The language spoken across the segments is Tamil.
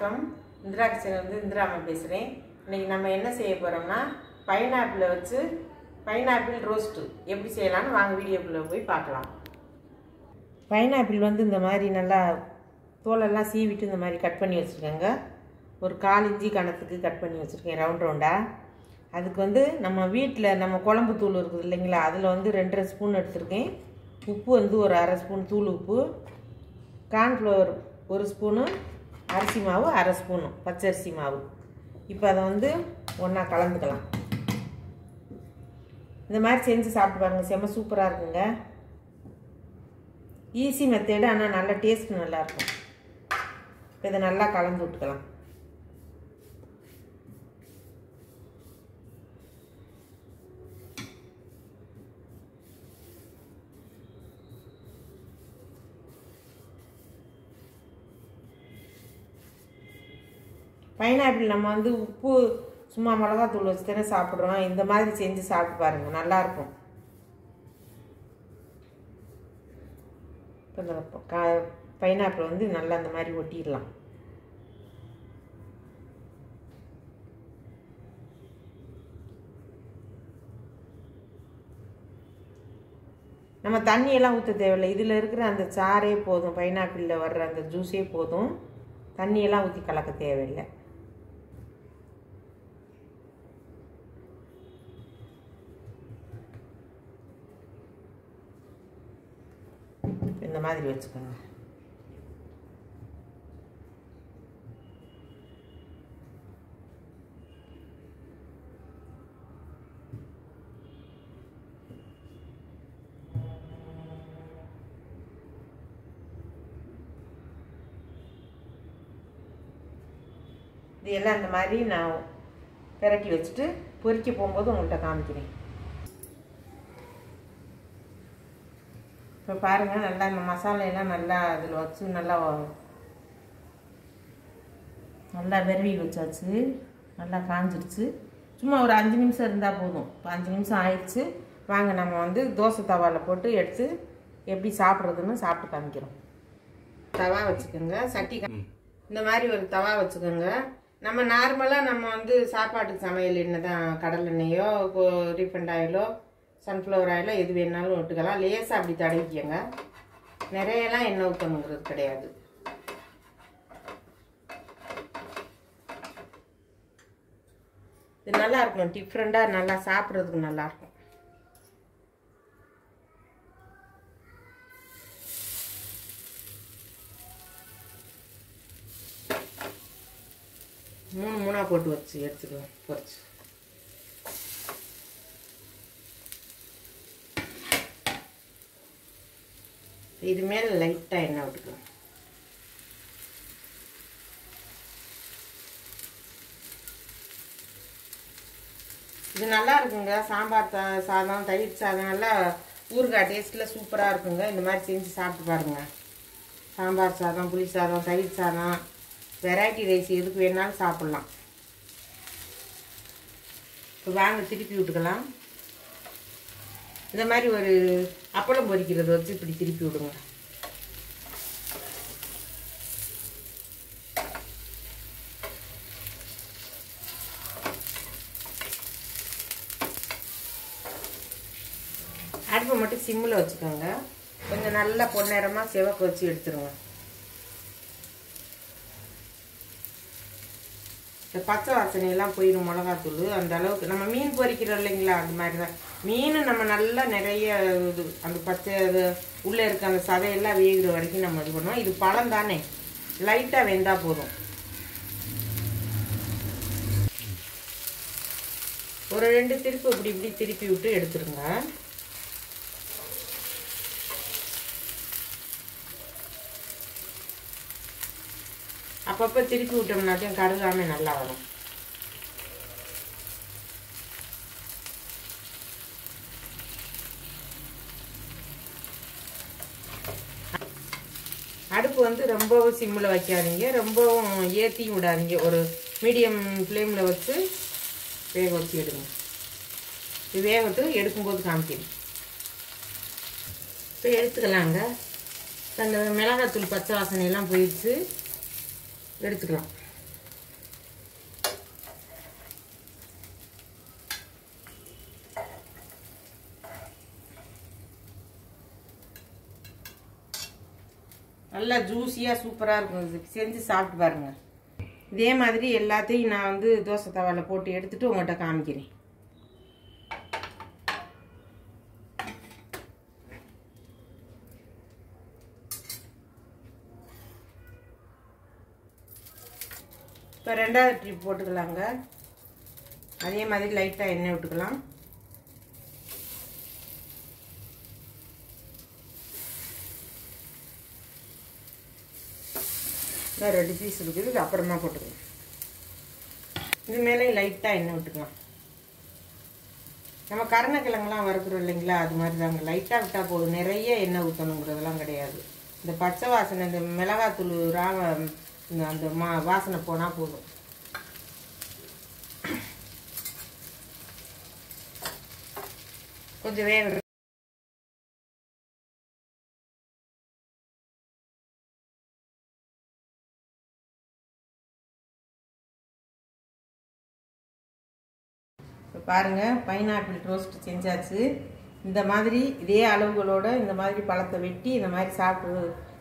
வணக்கம். இந்திரா கிச்சன்லேருந்து இந்திராமா பேசுகிறேன். இன்றைக்கி நம்ம என்ன செய்ய போகிறோம்னா பைனாப்பிளை வச்சு பைனாப்பிள் ரோஸ்ட்டு எப்படி செய்யலாம்னு வாங்க வீடியோக்குள்ளே போய் பார்க்கலாம். பைனாப்பிள் வந்து இந்த மாதிரி நல்லா தோலெல்லாம் சீவிட்டு இந்த மாதிரி கட் பண்ணி வச்சுருக்கேங்க. ஒரு 1/4 இன்ச்சு கணத்துக்கு கட் பண்ணி வச்சுருக்கேன் ரவுண்ட் ரவுண்டாக. அதுக்கு வந்து நம்ம வீட்டில் நம்ம குழம்பு தூள் இருக்குது இல்லைங்களா, அதில் வந்து 2.5 ஸ்பூன் எடுத்துருக்கேன். உப்பு வந்து ஒரு 1/2 ஸ்பூன் தூள் உப்பு, கார்ன்ஃப்ளவர் 1 ஸ்பூனு, அரிசி மாவு 1/2 ஸ்பூனு பச்சரிசி மாவு. இப்போ அதை வந்து ஒன்றா கலந்துக்கலாம். இந்த மாதிரி செஞ்சு சாப்பிட்டு பாருங்கள், செம்ம சூப்பராக இருக்குங்க. ஈஸி மெத்தேடு, ஆனால் நல்ல டேஸ்ட் நல்லாயிருக்கும். இப்போ இதை நல்லா கலந்து விட்டுக்கலாம். பைனாப்பிள் நம்ம வந்து உப்பு சும்மா மிளகாத்தூள் வச்சு தானே சாப்பிட்றோம். இந்த மாதிரி செஞ்சு சாப்பிட்டு பாருங்கள், நல்லாயிருக்கும். இப்போ இந்த பைனாப்பிள் வந்து நல்லா இந்த மாதிரி ஒட்டிடலாம். நம்ம தண்ணியெல்லாம் ஊற்ற தேவையில்லை. இதில் இருக்கிற அந்த சாரே போதும், பைனாப்பிளில் வர்ற அந்த ஜூஸே போதும். தண்ணியெல்லாம் ஊற்றி கலக்க தேவையில்லை. இந்த மாதிரி வச்சுக்கோங்க. இது எல்லாம் இந்த மாதிரி நான் பிரட்டி வச்சுட்டு பொரிக்க போகும்போது உங்கள்கிட்ட காமிக்கிறேன். இப்போ பாருங்கள், நல்லா இந்த மசாலையெல்லாம் நல்லா அதில் வச்சு நல்லா விரவி வச்சாச்சு. நல்லா காஞ்சிடுச்சு. சும்மா ஒரு 5 நிமிஷம் இருந்தால் போதும். இப்போ 5 நிமிஷம் ஆயிடுச்சு. வாங்க நம்ம வந்து தோசை தவாவில் போட்டு எடுத்து எப்படி சாப்பிட்றதுன்னு சாப்பிட்டு காமிக்கிறோம். தவா வச்சுக்கோங்க, சட்டி இந்த மாதிரி ஒரு தவா வச்சுக்கோங்க. நம்ம நார்மலாக நம்ம வந்து சாப்பாட்டுக்கு சமையல் எண்ணெய் தான், கடலை எண்ணெயோ ரீஃபண்ட் ஆயிலோ சன்ஃப்ளவர் ஆயிலோ எது வேணாலும் விட்டுக்கலாம். லேசாக அப்படி தடவிக்கங்க. நிறையெல்லாம் எண்ணெய் ஊற்றணுங்கிறது கிடையாது. இது நல்லா இருக்கும், டிஃப்ரெண்டாக நல்லா சாப்பிட்றதுக்கு நல்லாயிருக்கும். மூணா போட்டு வச்சு எடுத்துக்குவோம் பொரிச்சு. இது மேலே லைட்டாக எண்ணெய் விட்டுக்கலாம். இது நல்லா இருக்குங்க. சாம்பார் சாதம், தயிர் சாதம் நல்லா ஊறுகாய் டேஸ்ட்டில் சூப்பராக இருக்குங்க. இந்த மாதிரி செஞ்சு சாப்பிட்டு பாருங்கள். சாம்பார் சாதம், புளி சாதம், தயிர் சாதம், வெரைட்டி ரைஸ் எதுக்கு வேணாலும் சாப்பிட்லாம். இப்போ வாங்க திருப்பி விட்டுக்கலாம். இந்த மாதிரி ஒரு அப்பளம் பொரிக்கிறது வச்சு இப்படி திருப்பி விடுங்க. அடுப்பை மட்டும் சிம்மில் வச்சுக்கோங்க. கொஞ்சம் நல்லா பொன்னேரமாக சிவக்க வச்சு எடுத்துருங்க. இந்த பச்சை வாசனையெல்லாம் போயிடும் மிளகாத்தூள். அந்த அளவுக்கு நம்ம மீன் பொரிக்கிறோம் இல்லைங்களா, அந்த மாதிரி தான். மீன் நம்ம நல்லா நிறைய இது அந்த பச்சை இது உள்ளே இருக்க அந்த சதையெல்லாம் வேகிற வரைக்கும் நம்ம இது பண்ணுவோம். இது பழம் தானே, லைட்டாக வெந்தால் போதும். ஒரு 2 திருப்பி இப்படி திருப்பி விட்டு எடுத்துருங்க. அப்பப்போ திருப்பி விட்டோம்னாத்தையும் கருகாமல் நல்லா வரும். அடுப்பு வந்து ரொம்பவும் சிம்மில் வைக்காதீங்க, ரொம்பவும் ஏற்றியும் விடாதீங்க. ஒரு மீடியம் ஃப்ளேமில் வச்சு வேக வச்சு எடுங்க. இது வேகட்டும், எடுக்கும்போது காமிக்கிறேன். இப்போ எடுத்துக்கலாங்க. அந்த மிளகாத்தூள் பச்சை வாசனையெல்லாம் போயிடுச்சு, எடுத்துக்கலாம். நல்லா ஜூஸியாக சூப்பராக இருக்கும். இது செஞ்சு சாப்பிட்டு பாருங்கள். இதே மாதிரி எல்லாத்தையும் நான் வந்து தோசை தவாவில் போட்டு எடுத்துகிட்டு உங்கள்கிட்ட காமிக்கிறேன். இப்போ ரெண்டாவது ட்ரிப் போட்டுக்கலாங்க. அதே மாதிரி லைட்டாக எண்ணெய் விட்டுக்கலாம். ரெண்டு பீஸ் இருக்குது, இது அப்புறமா போட்டுக்கலாம். இது மேலே லைட்டாக எண்ணெய் விட்டுக்கலாம். நம்ம கருணக்கிழங்குலாம் வறுக்கிறோம் இல்லைங்களா, அது மாதிரி தாங்க. லைட்டாக விட்டால் போதும், நிறைய எண்ணெய் ஊற்றணுங்கிறதெல்லாம் கிடையாது. இந்த பச்சை வாசனை, இந்த மிளகாத்தூள் அந்த வாசனை போனால் போதும். கொஞ்சம் வேக பாருங்க. பைனாப்பிள் ரோஸ்ட் செஞ்சாச்சு. இந்த மாதிரி இதே அளவுகளோட இந்த மாதிரி பழத்தை வெட்டி இந்த மாதிரி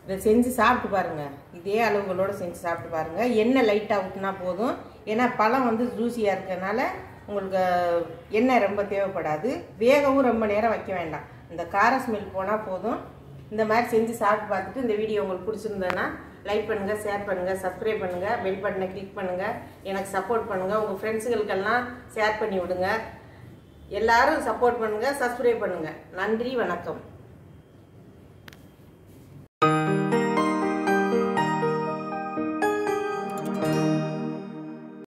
இதை செஞ்சு சாப்பிட்டு பாருங்க. இதே அளவுகளோட செஞ்சு சாப்பிட்டு பாருங்க. எண்ணெய் லைட்டாக ஊற்றினா போதும். ஏன்னா பழம் வந்து ஜூஸியாக இருக்கிறதுனால உங்களுக்கு எண்ணெய் ரொம்ப தேவைப்படாது. வேகவும் ரொம்ப நேரம் வைக்க வேண்டாம். இந்த கார ஸ்மெல் போனால் போதும். இந்த மாதிரி செஞ்சு சாப்பிட்டு பார்த்துட்டு இந்த வீடியோ உங்களுக்கு பிடிச்சிருந்ததுன்னா லைக் பண்ணுங்கள், ஷேர் பண்ணுங்கள், சப்ஸ்கிரைப் பண்ணுங்கள், பெல் பட்டனை கிளிக் பண்ணுங்கள், எனக்கு சப்போர்ட் பண்ணுங்கள். உங்கள் ஃப்ரெண்ட்ஸுகளுக்கெல்லாம் ஷேர் பண்ணி விடுங்க. எல்லாரும் சப்போர்ட் பண்ணுங்கள், சப்ஸ்கிரைப் பண்ணுங்கள். நன்றி, வணக்கம்.